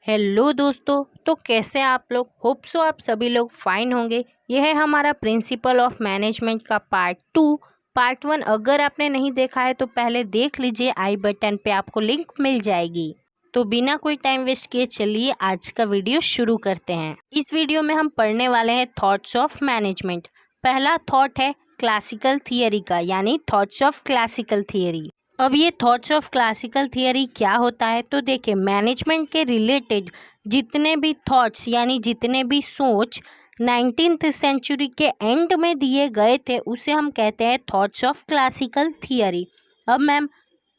Hello दोस्तों, तो कैसे हैं आप लोग। होप सो आप सभी लोग फाइन होंगे। यह है हमारा प्रिंसिपल ऑफ मैनेजमेंट का पार्ट 2। पार्ट 1 अगर आपने नहीं देखा है तो पहले देख लीजिए, आई बटन पे आपको लिंक मिल जाएगी। तो बिना कोई टाइम वेस्ट किए चलिए आज का वीडियो शुरू करते हैं। इस वीडियो में हम पढ़ने वाले हैं थॉट्स ऑफ मैनेजमेंट। पहला थॉट है क्लासिकल थियरी का, यानी थॉट्स ऑफ क्लासिकल थियरी। अब ये थॉट्स ऑफ क्लासिकल थियरी क्या होता है, तो देखिए मैनेजमेंट के रिलेटेड जितने भी थॉट्स यानी जितने भी सोच 19th सेंचुरी के एंड में दिए गए थे उसे हम कहते हैं थॉट्स ऑफ क्लासिकल थियरी। अब मैम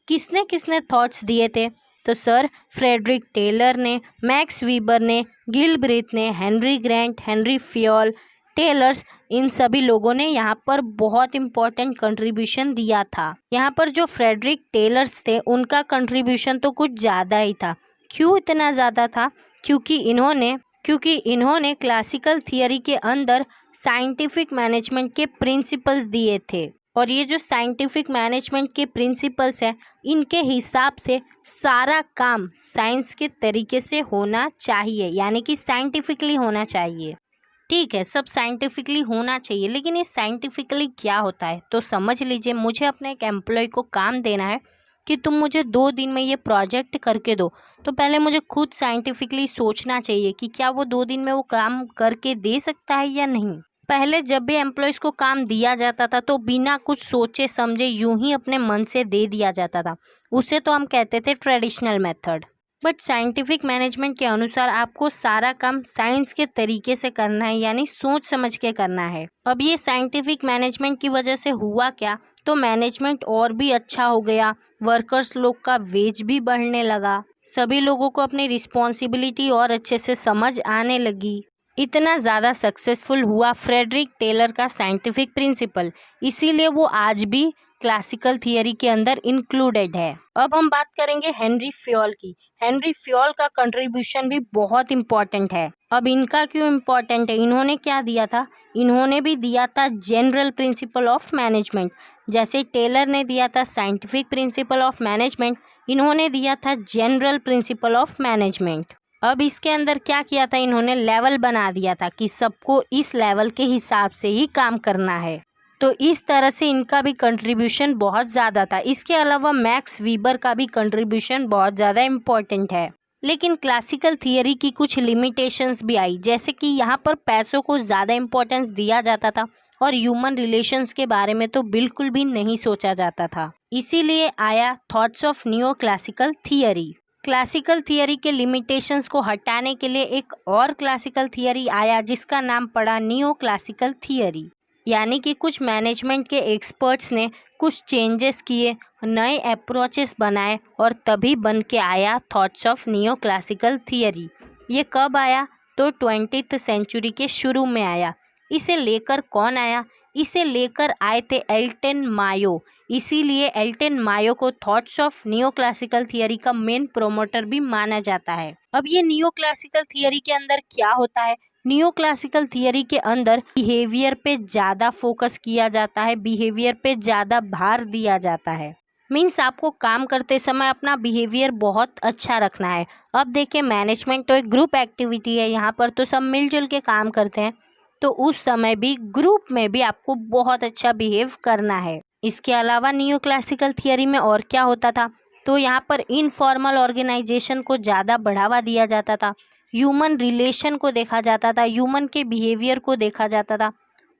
किसने किसने थॉट्स दिए थे, तो सर फ्रेडरिक टेलर ने, मैक्स वीबर ने, गिलब्रेथ ने, Henry Grant, Henry Fayol, Taylors, इन सभी लोगों ने यहाँ पर बहुत इम्पोर्टेंट कंट्रीब्यूशन दिया था। यहाँ पर जो फ्रेडरिक टेलर्स थे उनका कंट्रीब्यूशन तो कुछ ज़्यादा ही था। क्यों इतना ज़्यादा था? क्योंकि इन्होंने क्लासिकल थियरी के अंदर साइंटिफिक मैनेजमेंट के प्रिंसिपल्स दिए थे। और ये जो साइंटिफिक मैनेजमेंट के प्रिंसिपल्स हैं, इनके हिसाब से सारा काम साइंस के तरीके से होना चाहिए, यानी कि साइंटिफिकली होना चाहिए। ठीक है, सब साइंटिफिकली होना चाहिए, लेकिन ये साइंटिफिकली क्या होता है तो समझ लीजिए, मुझे अपने एक एम्प्लॉय को काम देना है कि तुम मुझे 2 दिन में ये प्रोजेक्ट करके दो। तो पहले मुझे खुद साइंटिफिकली सोचना चाहिए कि क्या वो 2 दिन में वो काम करके दे सकता है या नहीं। पहले जब भी एम्प्लॉयज़ को काम दिया जाता था तो बिना कुछ सोचे समझे यूं ही अपने मन से दे दिया जाता था। उसे तो हम कहते थे traditional method. But scientific management के अनुसार आपको सारा काम साइंस के तरीके से करना है, यानी सोच समझ के करना है। अब ये साइंटिफिक मैनेजमेंट की वजह से हुआ क्या, तो मैनेजमेंट और भी अच्छा हो गया। वर्कर्स लोग का वेज भी बढ़ने लगा। सभी लोगों को अपनी रिस्पॉन्सिबिलिटी और अच्छे से समझ आने लगी। इतना ज़्यादा सक्सेसफुल हुआ फ्रेडरिक टेलर का साइंटिफिक प्रिंसिपल, इसीलिए वो आज भी क्लासिकल थियरी के अंदर इंक्लूडेड है। अब हम बात करेंगे हेनरी फ्योल की। हेनरी फ्योल का कंट्रीब्यूशन भी बहुत इम्पोर्टेंट है। अब इनका क्यों इम्पोर्टेंट है? इन्होंने क्या दिया था? इन्होंने भी दिया था जनरल प्रिंसिपल ऑफ मैनेजमेंट। जैसे टेलर ने दिया था साइंटिफिक प्रिंसिपल ऑफ मैनेजमेंट, इन्होंने दिया था जनरल प्रिंसिपल ऑफ मैनेजमेंट। अब इसके अंदर क्या किया था, इन्होंने लेवल बना दिया था कि सबको इस लेवल के हिसाब से ही काम करना है। तो इस तरह से इनका भी कंट्रीब्यूशन बहुत ज़्यादा था। इसके अलावा मैक्स वीबर का भी कंट्रीब्यूशन बहुत ज़्यादा इम्पोर्टेंट है। लेकिन क्लासिकल थियरी की कुछ लिमिटेशंस भी आई, जैसे कि यहाँ पर पैसों को ज़्यादा इम्पोर्टेंस दिया जाता था और ह्यूमन रिलेशंस के बारे में तो बिल्कुल भी नहीं सोचा जाता था। इसीलिए आया thoughts of new classical theory. Classical theory के लिमिटेशंस को हटाने के लिए एक और क्लासिकल थियरी आया जिसका नाम पड़ा नियो क्लासिकल थियरी। यानी कि कुछ मैनेजमेंट के एक्सपर्ट्स ने कुछ चेंजेस किए, नए अप्रोचेस बनाए और तभी बन के आया thoughts of neo classical theory. ये कब आया? तो 20th सेंचुरी के शुरू में आया। इसे लेकर कौन आया? इसे लेकर आए थे एल्टन मायो। इसीलिए एल्टन मायो को thoughts of neo classical theory का मेन प्रोमोटर भी माना जाता है। अब ये नियो क्लासिकल थियरी के अंदर क्या होता है? नियो क्लासिकल थियरी के अंदर बिहेवियर पे ज़्यादा फोकस किया जाता है, बिहेवियर पे ज़्यादा भार दिया जाता है। मीन्स आपको काम करते समय अपना बिहेवियर बहुत अच्छा रखना है। अब देखिए मैनेजमेंट तो एक ग्रुप एक्टिविटी है, यहाँ पर तो सब मिलजुल के काम करते हैं, तो उस समय भी ग्रुप में भी आपको बहुत अच्छा बिहेव करना है। इसके अलावा नियो क्लासिकल थियरी में और क्या होता था, तो यहाँ पर इनफॉर्मल ऑर्गेनाइजेशन को ज़्यादा बढ़ावा दिया जाता था, ह्यूमन रिलेशन को देखा जाता था, ह्यूमन के बिहेवियर को देखा जाता था,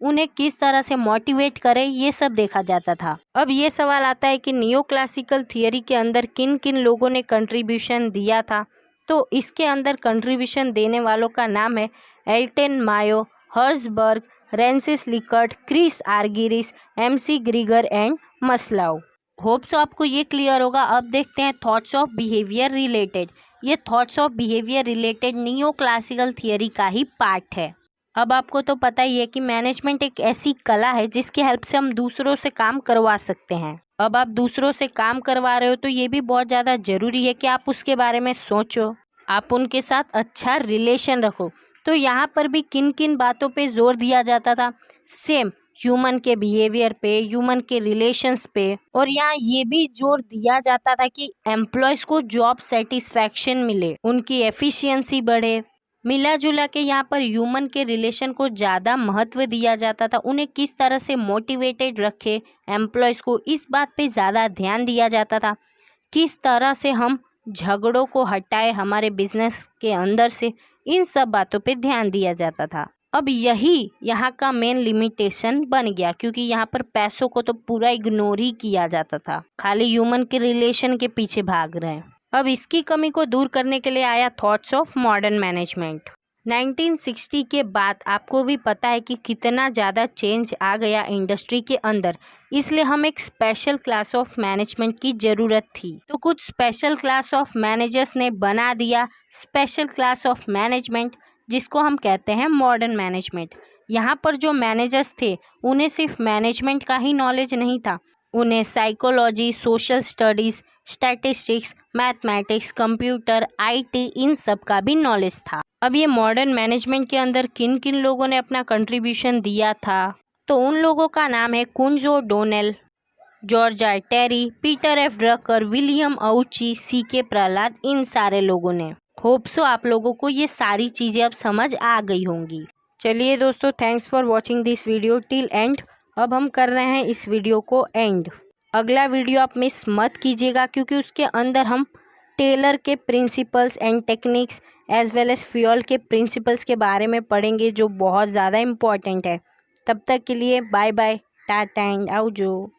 उन्हें किस तरह से मोटिवेट करें ये सब देखा जाता था। अब ये सवाल आता है कि नियो क्लासिकल थियरी के अंदर किन किन लोगों ने कंट्रीब्यूशन दिया था, तो इसके अंदर कंट्रीब्यूशन देने वालों का नाम है Elton Mayo, Herzberg, Rensis Likert, Chris Argyris, MC Gregor and Maslow. Hope so आपको ये क्लियर होगा। अब देखते हैं थॉट्स ऑफ बिहेवियर रिलेटेड। ये thoughts of behaviour related neo classical theory का ही पार्ट है। अब आपको तो पता ही है कि मैनेजमेंट एक ऐसी कला है जिसकी हेल्प से हम दूसरों से काम करवा सकते हैं। अब आप दूसरों से काम करवा रहे हो तो ये भी बहुत ज़्यादा ज़रूरी है कि आप उसके बारे में सोचो, आप उनके साथ अच्छा रिलेशन रखो। तो यहाँ पर भी किन किन बातों पे जोर दिया जाता था? सेम ह्यूमन के बिहेवियर पे, ह्यूमन के रिलेशंस पे, और यहाँ ये भी जोर दिया जाता था कि एम्प्लॉयज़ को जॉब सेटिस्फैक्शन मिले, उनकी एफिशिएंसी बढ़े। मिला जुला के यहाँ पर ह्यूमन के रिलेशन को ज़्यादा महत्व दिया जाता था, उन्हें किस तरह से मोटिवेटेड रखे एम्प्लॉयज़ को, इस बात पे ज़्यादा ध्यान दिया जाता था। किस तरह से हम झगड़ों को हटाए हमारे बिजनेस के अंदर से, इन सब बातों पे ध्यान दिया जाता था। अब यही यहाँ का मेन लिमिटेशन बन गया, क्योंकि यहाँ पर पैसों को तो पूरा इग्नोर ही किया जाता था, खाली ह्यूमन के रिलेशन के पीछे भाग रहे हैं। अब इसकी कमी को दूर करने के लिए आया थॉट्स ऑफ मॉडर्न मैनेजमेंट। 1960 के बाद आपको भी पता है कि कितना ज़्यादा चेंज आ गया इंडस्ट्री के अंदर, इसलिए हम एक स्पेशल क्लास ऑफ मैनेजमेंट की ज़रूरत थी। तो कुछ स्पेशल क्लास ऑफ मैनेजर्स ने बना दिया स्पेशल क्लास ऑफ मैनेजमेंट, जिसको हम कहते हैं मॉडर्न मैनेजमेंट। यहाँ पर जो मैनेजर्स थे उन्हें सिर्फ मैनेजमेंट का ही नॉलेज नहीं था, उन्हें psychology, social studies, statistics, mathematics, computer, IT, इन सब का भी नॉलेज था। अब ये मॉडर्न मैनेजमेंट के अंदर किन किन लोगों ने अपना कंट्रीब्यूशन दिया था, तो उन लोगों का नाम है Koontz O'Donnell, George R Terry, Peter F Drucker, William Ouchi, C K Prahalad, इन सारे लोगों ने। होप सो आप लोगों को ये सारी चीज़ें अब समझ आ गई होंगी। चलिए दोस्तों, thanks for watching this video till and. अब हम कर रहे हैं इस वीडियो को एंड। अगला वीडियो आप मिस मत कीजिएगा, क्योंकि उसके अंदर हम टेलर के principles and techniques as well as Fayol के प्रिंसिपल्स के बारे में पढ़ेंगे, जो बहुत ज़्यादा इम्पॉर्टेंट है। तब तक के लिए बाय बाय, टाटा एंड आउजो।